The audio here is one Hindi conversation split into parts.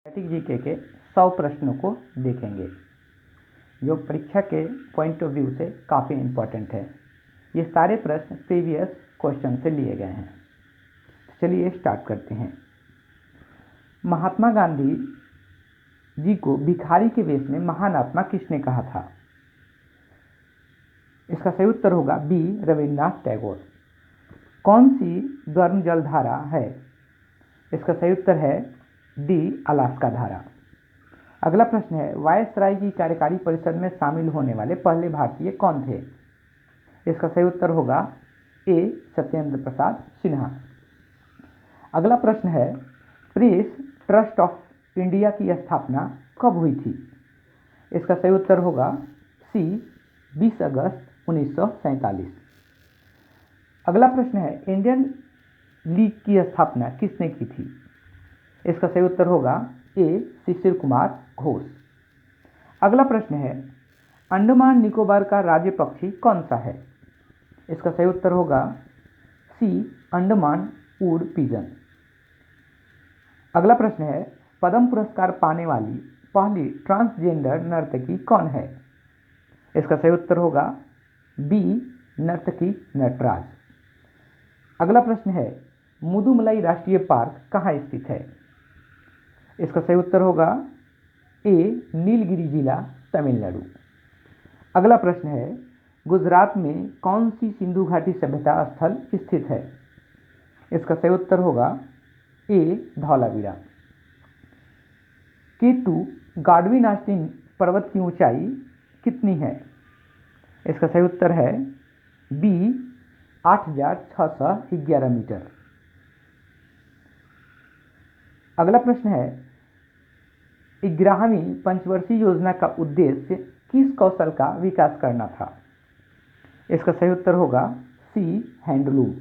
स्टैटिक जीके के 100 प्रश्नों को देखेंगे जो परीक्षा के पॉइंट ऑफ व्यू से काफ़ी इम्पोर्टेंट है। ये सारे प्रश्न प्रीवियस क्वेश्चन से लिए गए हैं। चलिए स्टार्ट करते हैं। महात्मा गांधी जी को भिखारी के वेश में महान आत्मा किसने कहा था? इसका सही उत्तर होगा बी, रविन्द्रनाथ टैगोर। कौन सी गर्म जलधारा है? इसका सही उत्तर है डी, अलास्का धारा। अगला प्रश्न है, वायसराय की कार्यकारी परिषद में शामिल होने वाले पहले भारतीय कौन थे? इसका सही उत्तर होगा ए, सत्येंद्र प्रसाद सिन्हा। अगला प्रश्न है, प्रेस ट्रस्ट ऑफ इंडिया की स्थापना कब हुई थी? इसका सही उत्तर होगा सी, 20 अगस्त 1947। अगला प्रश्न है, इंडियन लीग की स्थापना किसने की थी? इसका सही उत्तर होगा ए, शिशिर कुमार घोष। अगला प्रश्न है, अंडमान निकोबार का राज्य पक्षी कौन सा है? इसका सही उत्तर होगा सी, अंडमान वुड पिजन। अगला प्रश्न है, पद्म पुरस्कार पाने वाली पहली ट्रांसजेंडर नर्तकी कौन है? इसका सही उत्तर होगा बी, नर्तकी नटराज। अगला प्रश्न है, मुदुमलाई राष्ट्रीय पार्क कहाँ स्थित है? इसका सही उत्तर होगा ए, नीलगिरी जिला, तमिलनाडु। अगला प्रश्न है, गुजरात में कौन सी सिंधु घाटी सभ्यता स्थल स्थित है? इसका सही उत्तर होगा ए, धौलावीरा। K2 गाडविन ऑस्टिन पर्वत की ऊंचाई कितनी है? इसका सही उत्तर है बी, 8611 मीटर। अगला प्रश्न है, 11वीं पंचवर्षीय योजना का उद्देश्य किस कौशल का विकास करना था? इसका सही उत्तर होगा सी, हैंडलूम।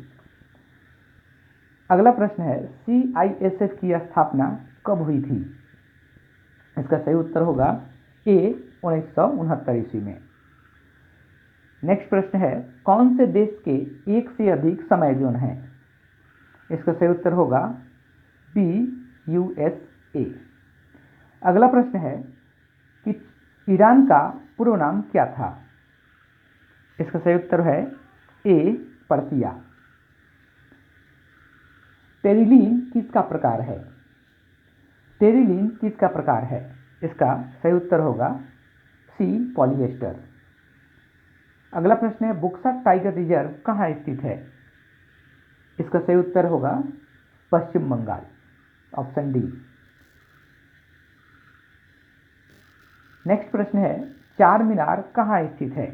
अगला प्रश्न है, CISF की स्थापना कब हुई थी? इसका सही उत्तर होगा ए, 1969 ईस्वी में। नेक्स्ट प्रश्न है, कौन से देश के एक से अधिक समय जोन हैं? इसका सही उत्तर होगा बी, USA। अगला प्रश्न है कि ईरान का पूर्व नाम क्या था? इसका सही उत्तर है ए, पर्सिया। टेरिलीन किसका प्रकार है? टेरिलीन किसका प्रकार है? इसका सही उत्तर होगा सी, पॉलिएस्टर। अगला प्रश्न है, बुक्सा टाइगर रिजर्व कहाँ स्थित है? इसका सही उत्तर होगा पश्चिम बंगाल, ऑप्शन डी। नेक्स्ट प्रश्न है, चार मीनार कहाँ स्थित है?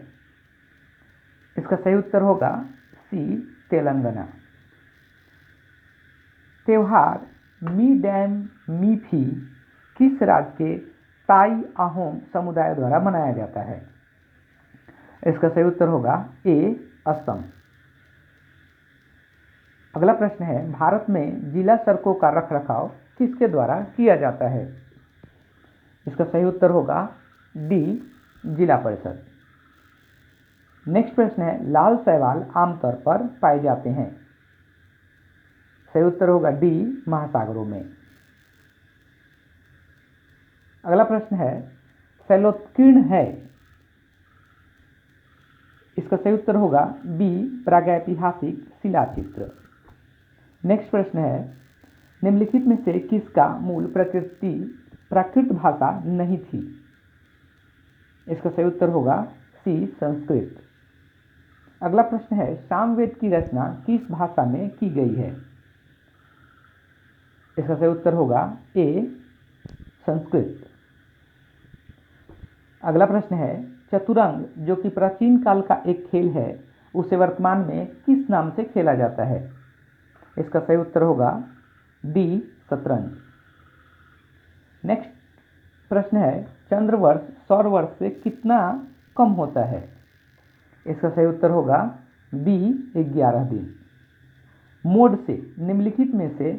इसका सही उत्तर होगा सी, तेलंगाना। त्योहार मी डैम मी फी किस राज्य के ताई अहोम समुदाय द्वारा मनाया जाता है? इसका सही उत्तर होगा ए, असम। अगला प्रश्न है, भारत में जिला सड़कों का रखरखाव किसके द्वारा किया जाता है? इसका सही उत्तर होगा डी, जिला परिषद। नेक्स्ट प्रश्न है, लाल शैवाल आमतौर पर पाए जाते हैं? सही उत्तर होगा डी, महासागरों में। अगला प्रश्न है, शैलोत्कीर्ण है? इसका सही उत्तर होगा बी, प्रागैतिहासिक शिलाचित्र। नेक्स्ट प्रश्न है, निम्नलिखित में से किसका मूल प्राकृत भाषा नहीं थी? इसका सही उत्तर होगा सी, संस्कृत। अगला प्रश्न है, सामवेद की रचना किस भाषा में की गई है? इसका सही उत्तर होगा ए, संस्कृत। अगला प्रश्न है, चतुरंग जो कि प्राचीन काल का एक खेल है उसे वर्तमान में किस नाम से खेला जाता है? इसका सही उत्तर होगा डी, शतरंज। नेक्स्ट प्रश्न है, चंद्रवर्ष सौर वर्ष से कितना कम होता है? इसका सही उत्तर होगा बी, 11 दिन। मोड से निम्नलिखित में से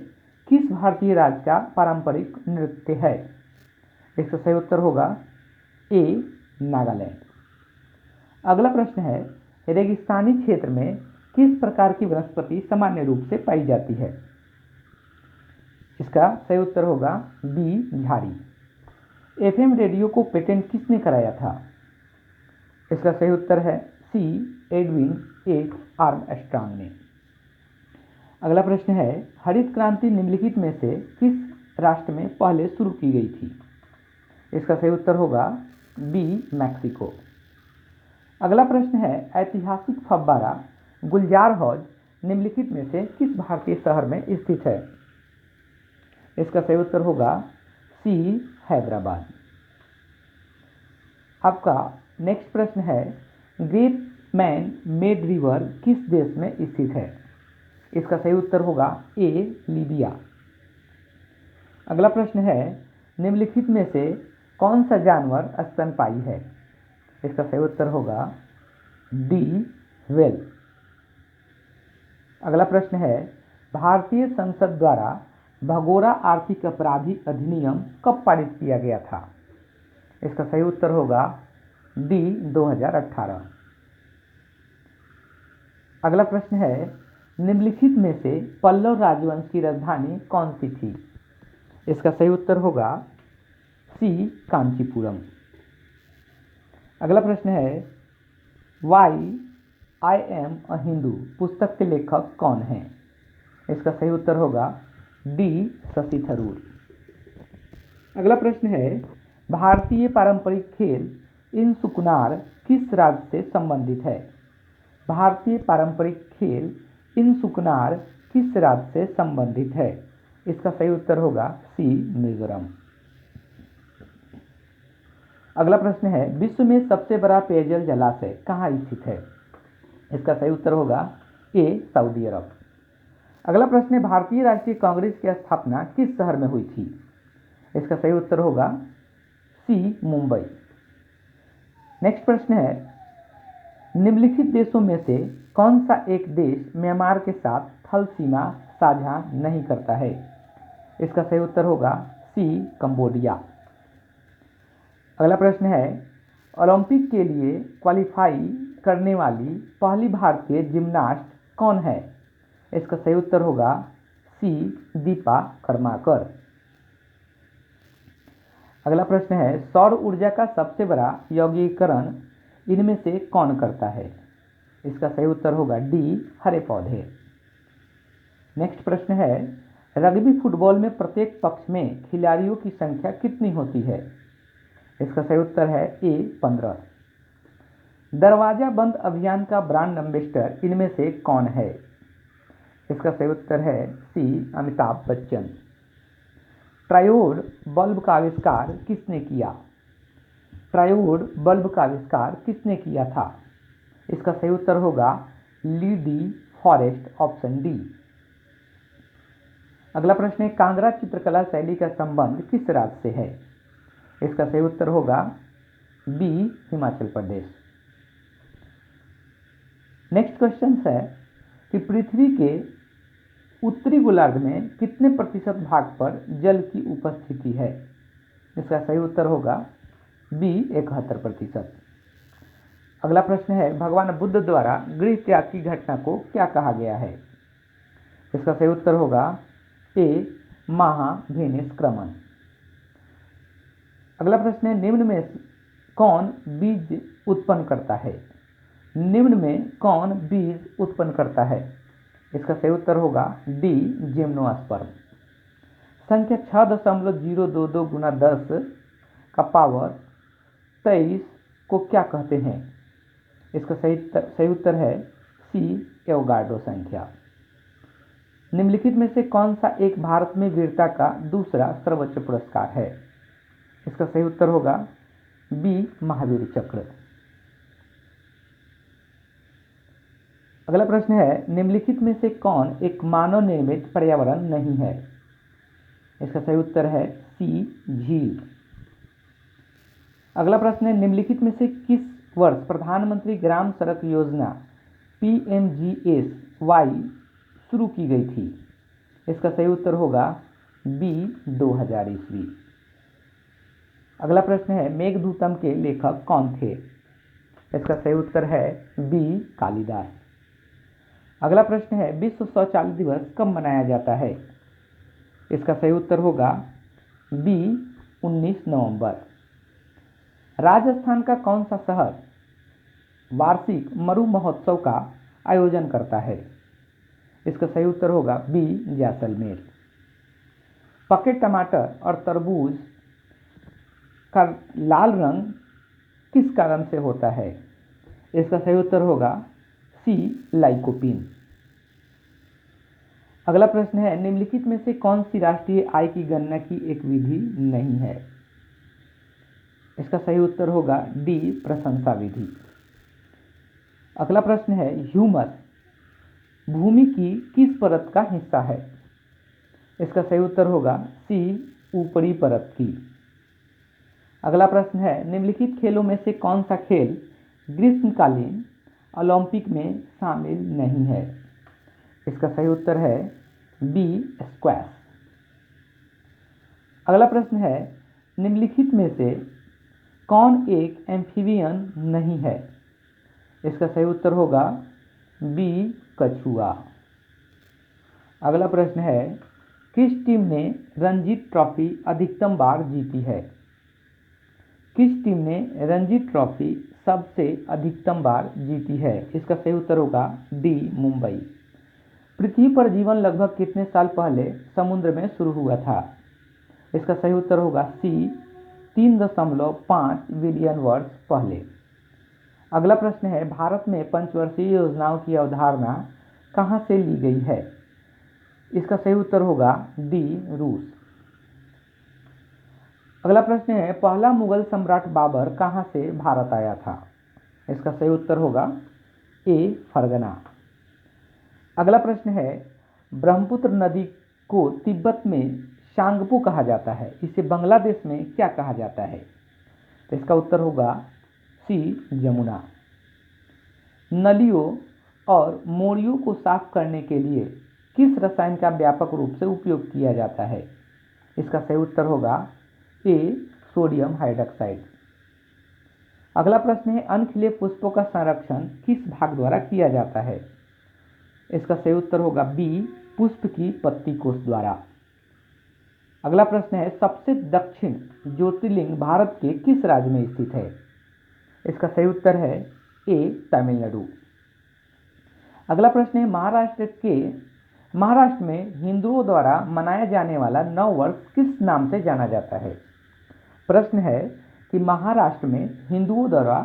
किस भारतीय राज्य का पारंपरिक नृत्य है? इसका सही उत्तर होगा ए, नागालैंड। अगला प्रश्न है, रेगिस्तानी क्षेत्र में किस प्रकार की वनस्पति सामान्य रूप से पाई जाती है? इसका सही उत्तर होगा बी झाड़ी। एफएम रेडियो को पेटेंट किसने कराया था? इसका सही उत्तर है सी एडविन ए आर्मस्ट्रांग ने। अगला प्रश्न है, हरित क्रांति निम्नलिखित में से किस राष्ट्र में पहले शुरू की गई थी? इसका सही उत्तर होगा बी मैक्सिको। अगला प्रश्न है, ऐतिहासिक फव्वारा गुलजार हौज निम्नलिखित में से किस भारतीय शहर में स्थित है? इसका सही उत्तर होगा सी हैदराबाद। आपका नेक्स्ट प्रश्न है, ग्रेट मैन मेड रिवर किस देश में स्थित है? इसका सही उत्तर होगा ए लीबिया। अगला प्रश्न है, निम्नलिखित में से कौन सा जानवर स्तनपायी है? इसका सही उत्तर होगा डी व्हेल। अगला प्रश्न है, भारतीय संसद द्वारा भगोड़ा आर्थिक अपराधी अधिनियम कब पारित किया गया था? इसका सही उत्तर होगा डी 2018। अगला प्रश्न है, निम्नलिखित में से पल्लव राजवंश की राजधानी कौन सी थी? इसका सही उत्तर होगा सी कांचीपुरम। अगला प्रश्न है, why I am a Hindu पुस्तक के लेखक कौन हैं? इसका सही उत्तर होगा डी शशि थरूर। अगला प्रश्न है, भारतीय पारंपरिक खेल इन सुकुनार किस राज्य से संबंधित है? भारतीय पारंपरिक खेल इन सुकुनार किस राज्य से संबंधित है? इसका सही उत्तर होगा सी मिजोरम। अगला प्रश्न है, विश्व में सबसे बड़ा पेयजल जलाशय कहाँ स्थित है? इसका सही उत्तर होगा ए सऊदी अरब। अगला प्रश्न है, भारतीय राष्ट्रीय कांग्रेस की स्थापना किस शहर में हुई थी? इसका सही उत्तर होगा सी मुंबई। नेक्स्ट प्रश्न है, निम्नलिखित देशों में से कौन सा एक देश म्यांमार के साथ थल सीमा साझा नहीं करता है? इसका सही उत्तर होगा सी कंबोडिया। अगला प्रश्न है, ओलंपिक के लिए क्वालिफाई करने वाली पहली भारतीय जिम्नास्ट कौन है? इसका सही उत्तर होगा सी दीपा कर्माकर। अगला प्रश्न है, सौर ऊर्जा का सबसे बड़ा यौगिकीकरण इनमें से कौन करता है? इसका सही उत्तर होगा डी हरे पौधे। नेक्स्ट प्रश्न है, रग्बी फुटबॉल में प्रत्येक पक्ष में खिलाड़ियों की संख्या कितनी होती है? इसका सही उत्तर है ए 15। दरवाजा बंद अभियान का ब्रांड एम्बेसडर इनमें से कौन है? इसका सही उत्तर है सी अमिताभ बच्चन। ट्रायोड बल्ब का आविष्कार किसने किया? ट्रायोड बल्ब का आविष्कार किसने किया था? इसका सही उत्तर होगा ली डी फॉरेस्ट, ऑप्शन डी। अगला प्रश्न है, कांगड़ा चित्रकला शैली का संबंध किस राज्य से है? इसका सही उत्तर होगा B Himachal Pradesh. Next question है कि पृथ्वी के उत्तरी गोलार्ध में कितने प्रतिशत भाग पर जल की उपस्थिति है? इसका सही उत्तर होगा बी 71%। अगला प्रश्न है, भगवान बुद्ध द्वारा गृह त्याग की घटना को क्या कहा गया है? इसका सही उत्तर होगा ए महाभिनिष्क्रमण। अगला प्रश्न है, निम्न में कौन बीज उत्पन्न करता है? निम्न में कौन बीज उत्पन्न करता है? इसका सही उत्तर होगा डी जिम्नोस्पर्म। संख्या 6.022 गुना 10 का पावर 23 को क्या कहते हैं? इसका सही उत्तर है सी एवोगाड्रो संख्या। निम्नलिखित में से कौन सा एक भारत में वीरता का दूसरा सर्वोच्च पुरस्कार है? इसका सही उत्तर होगा बी महावीर चक्र। अगला प्रश्न है, निम्नलिखित में से कौन एक मानव निर्मित पर्यावरण नहीं है? इसका सही उत्तर है सी झील। अगला प्रश्न है, निम्नलिखित में से किस वर्ष प्रधानमंत्री ग्राम सड़क योजना PMGSY शुरू की गई थी? इसका सही उत्तर होगा बी 2000 ईस्वी। अगला प्रश्न है, मेघदूतम के लेखक कौन थे? इसका सही उत्तर है बी कालिदास। अगला प्रश्न है, विश्व शौचालय दिवस कब मनाया जाता है? इसका सही उत्तर होगा बी 19 नवंबर। राजस्थान का कौन सा शहर वार्षिक मरु महोत्सव का आयोजन करता है? इसका सही उत्तर होगा बी जैसलमेर। पके टमाटर और तरबूज का लाल रंग किस कारण से होता है? इसका सही उत्तर होगा सी लाइकोपीन। अगला प्रश्न है, निम्नलिखित में से कौन सी राष्ट्रीय आय की गणना की एक विधि नहीं है? इसका सही उत्तर होगा डी प्रशंसा विधि। अगला प्रश्न है, ह्यूमस भूमि की किस परत का हिस्सा है? इसका सही उत्तर होगा सी ऊपरी परत की। अगला प्रश्न है, निम्नलिखित खेलों में से कौन सा खेल ग्रीष्मकालीन ओलंपिक में शामिल नहीं है? इसका सही उत्तर है बी स्क्वैश। अगला प्रश्न है, निम्नलिखित में से कौन एक एम्फीबियन नहीं है? इसका सही उत्तर होगा बी कछुआ। अगला प्रश्न है, किस टीम ने रणजी ट्रॉफी अधिकतम बार जीती है? किस टीम ने रणजी ट्रॉफी सबसे अधिकतम बार जीती है? इसका सही उत्तर होगा डी मुंबई। पृथ्वी पर जीवन लगभग कितने साल पहले समुद्र में शुरू हुआ था? इसका सही उत्तर होगा सी 3.5 बिलियन वर्ष पहले। अगला प्रश्न है, भारत में पंचवर्षीय योजनाओं की अवधारणा कहाँ से ली गई है? इसका सही उत्तर होगा डी रूस। अगला प्रश्न है, पहला मुगल सम्राट बाबर कहाँ से भारत आया था? इसका सही उत्तर होगा ए फरगना। अगला प्रश्न है, ब्रह्मपुत्र नदी को तिब्बत में शांगपो कहा जाता है, इसे बांग्लादेश में क्या कहा जाता है? तो इसका उत्तर होगा सी जमुना। नलियों और मोरियों को साफ करने के लिए किस रसायन का व्यापक रूप से उपयोग किया जाता है? इसका सही उत्तर होगा ए सोडियम हाइड्रोक्साइड। अगला प्रश्न है, अनखिले पुष्पों का संरक्षण किस भाग द्वारा किया जाता है? इसका सही उत्तर होगा बी पुष्प की पत्ती कोष द्वारा। अगला प्रश्न है, सबसे दक्षिण ज्योतिर्लिंग भारत के किस राज्य में स्थित है? इसका सही उत्तर है ए तमिलनाडु। अगला प्रश्न है, महाराष्ट्र में हिंदुओं द्वारा मनाया जाने वाला नव वर्ष किस नाम से जाना जाता है? प्रश्न है कि महाराष्ट्र में हिंदुओं द्वारा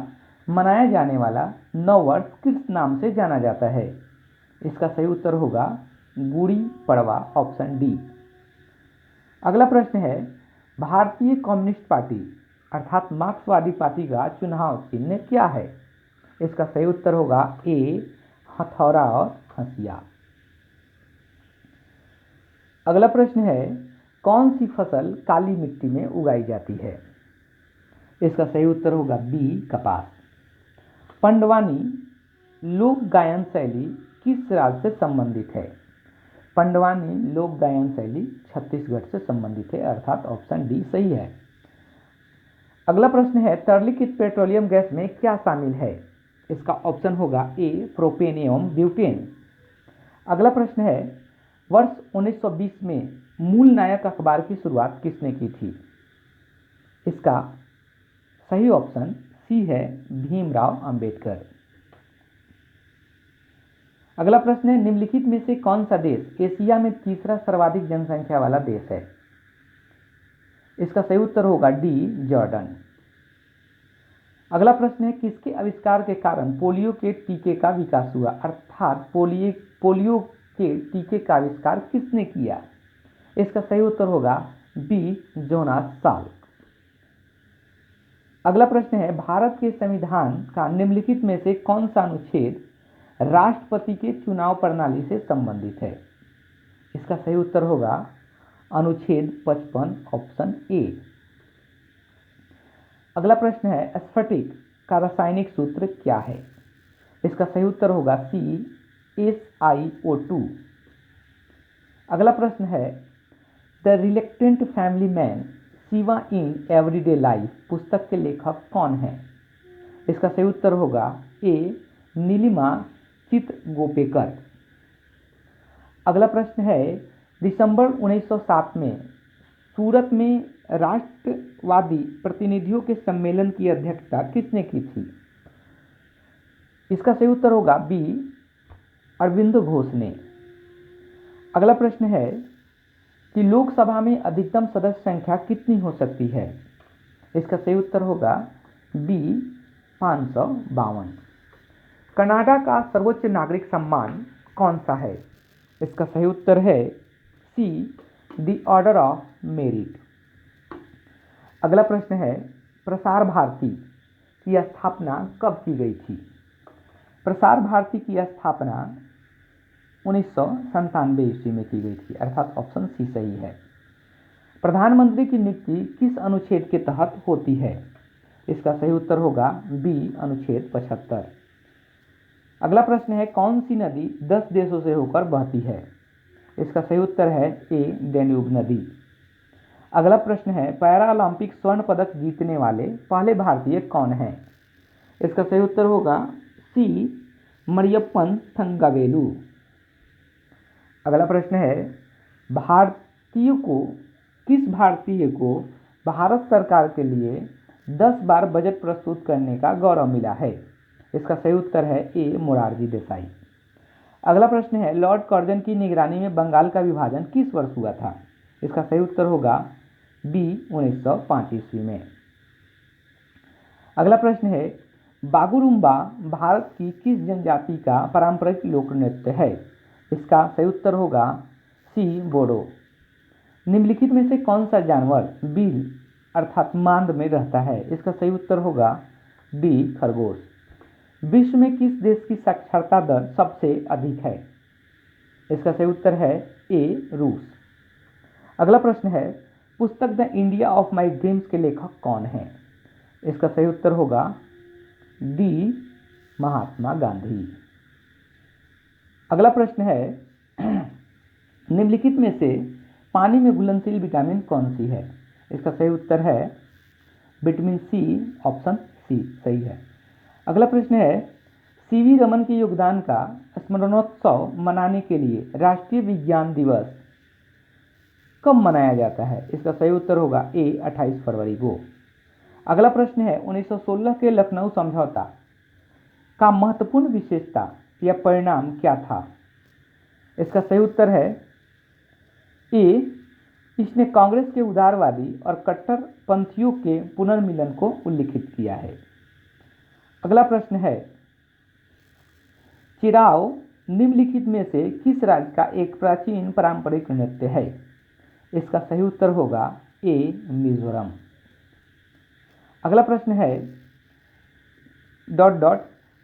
मनाया जाने वाला नव वर्ष किस नाम से जाना जाता है? इसका सही उत्तर होगा गुड़ी पड़वा, ऑप्शन डी। अगला प्रश्न है, भारतीय कम्युनिस्ट पार्टी अर्थात मार्क्सवादी पार्टी का चुनाव चिन्ह क्या है? इसका सही उत्तर होगा ए हथौड़ा और हंसिया। अगला प्रश्न है, कौन सी फसल काली मिट्टी में उगाई जाती है? इसका सही उत्तर होगा बी कपास। पंडवानी लोक गायन शैली किस राज्य से संबंधित है? पंडवानी लोक गायन शैली छत्तीसगढ़ से संबंधित है, अर्थात ऑप्शन डी सही है। अगला प्रश्न है, तरलीकृत पेट्रोलियम गैस में क्या शामिल है? इसका ऑप्शन होगा ए प्रोपेन एवं ब्यूटेन। अगला प्रश्न है, वर्ष 1920 में मूल नायक अखबार की शुरुआत किसने की थी? इसका सही ऑप्शन सी है भीमराव अंबेडकर। अगला प्रश्न है, निम्नलिखित में से कौन सा देश एशिया में तीसरा सर्वाधिक जनसंख्या वाला देश है? इसका सही उत्तर होगा डी जॉर्डन। अगला प्रश्न है, किसके आविष्कार के कारण पोलियो के टीके का विकास हुआ? अर्थात पोलियो के टीके का आविष्कार किसने किया? इसका सही उत्तर होगा बी जोनास साल्क। अगला प्रश्न है, भारत के संविधान का निम्नलिखित में से कौन सा अनुच्छेद राष्ट्रपति के चुनाव प्रणाली से संबंधित है? इसका सही उत्तर होगा अनुच्छेद 55, ऑप्शन ए। अगला प्रश्न है, स्फटिक का रासायनिक सूत्र क्या है? इसका सही उत्तर होगा सी SiO2। अगला प्रश्न है, the reluctant family man Shiva in everyday life पुस्तक के लेखक कौन है? इसका सही उत्तर होगा ए नीलिमा चित्रगोपेकर। अगला प्रश्न है, दिसंबर 1907 में सूरत में राष्ट्रवादी प्रतिनिधियों के सम्मेलन की अध्यक्षता किसने की थी? इसका सही उत्तर होगा बी, अरविंद घोष ने। अगला प्रश्न है कि लोकसभा में अधिकतम सदस्य संख्या कितनी हो सकती है? इसका सही उत्तर होगा बी, 552। कनाडा का सर्वोच्च नागरिक सम्मान कौन सा है? इसका सही उत्तर है सी, द ऑर्डर ऑफ मेरिट। अगला प्रश्न है प्रसार भारती की स्थापना कब की गई थी? प्रसार भारती की स्थापना 1997 ईस्वी में की गई थी, अर्थात ऑप्शन सी सही है। प्रधानमंत्री की नियुक्ति किस अनुच्छेद के तहत होती है? इसका सही उत्तर होगा बी, अनुच्छेद 75। अगला प्रश्न है कौन सी नदी 10 देशों से होकर बहती है? इसका सही उत्तर है ए, डैन्यूब नदी। अगला प्रश्न है पैरालंपिक स्वर्ण पदक जीतने वाले पहले भारतीय कौन हैं? इसका सही उत्तर होगा सी, मरियप्पन थंगावेलु। अगला प्रश्न है किस भारतीय को भारत सरकार के लिए 10 बार बजट प्रस्तुत करने का गौरव मिला है? इसका सही उत्तर है ए, मोरारजी देसाई। अगला प्रश्न है लॉर्ड कर्जन की निगरानी में बंगाल का विभाजन किस वर्ष हुआ था? इसका सही उत्तर होगा बी, 1905 ईस्वी में। अगला प्रश्न है बागुरुम्बा भारत की किस जनजाति का पारंपरिक लोक नृत्य है? इसका सही उत्तर होगा सी, बोडो। निम्नलिखित में से कौन सा जानवर बिल अर्थात मांद में रहता है? इसका सही उत्तर होगा डी, खरगोश। विश्व में किस देश की साक्षरता दर सबसे अधिक है? इसका सही उत्तर है ए, रूस। अगला प्रश्न है पुस्तक the India of my dreams के लेखक कौन है? इसका सही उत्तर होगा डी, महात्मा गांधी। अगला प्रश्न है निम्नलिखित में से पानी में घुलनशील विटामिन कौन सी है? इसका सही उत्तर है विटामिन सी, ऑप्शन सी सही है। अगला प्रश्न है सीवी रमन के योगदान का स्मरणोत्सव मनाने के लिए राष्ट्रीय विज्ञान दिवस कब मनाया जाता है? इसका सही उत्तर होगा ए, 28 फरवरी को। अगला प्रश्न है 1916 के लखनऊ समझौता का महत्वपूर्ण विशेषता या परिणाम क्या था? इसका सही उत्तर है ए, इसने कांग्रेस के उदारवादी और कट्टरपंथियों के पुनर्मिलन को उल्लिखित किया है। अगला प्रश्न है चिराओ निम्नलिखित में से किस राज्य का एक प्राचीन पारंपरिक नृत्य है? इसका सही उत्तर होगा ए, मिजोरम। अगला प्रश्न है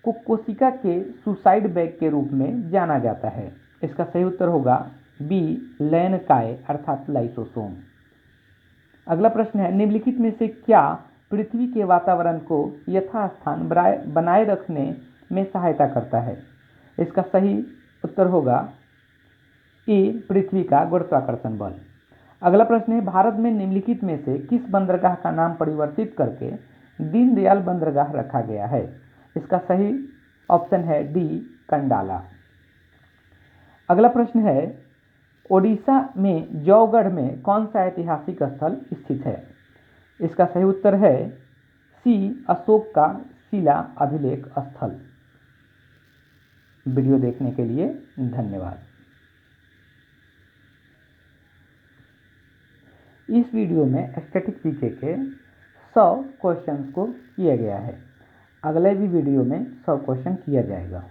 को कोशिका के सुसाइड बैग के रूप में जाना जाता है। इसका सही उत्तर होगा बी, लैनकाय अर्थात लाइसोसोम। अगला प्रश्न है निम्नलिखित में से क्या पृथ्वी के वातावरण को यथास्थान बनाए रखने में सहायता करता है? इसका सही उत्तर होगा ए, पृथ्वी का गुरुत्वाकर्षण बल। अगला प्रश्न है भारत में निम्नलिखित में से किस बंदरगाह का नाम परिवर्तित करके दीनदयाल बंदरगाह रखा गया है? इसका सही ऑप्शन है डी, कंडाला। अगला प्रश्न है ओडिशा में जौगढ़ में कौन सा ऐतिहासिक स्थल स्थित है? इसका सही उत्तर है सी, अशोक का शिला अभिलेख स्थल। वीडियो देखने के लिए धन्यवाद। इस वीडियो में स्टैटिक जीके के 100 क्वेश्चंस को किया गया है। अगले भी वीडियो में 100 क्वेश्चन किया जाएगा।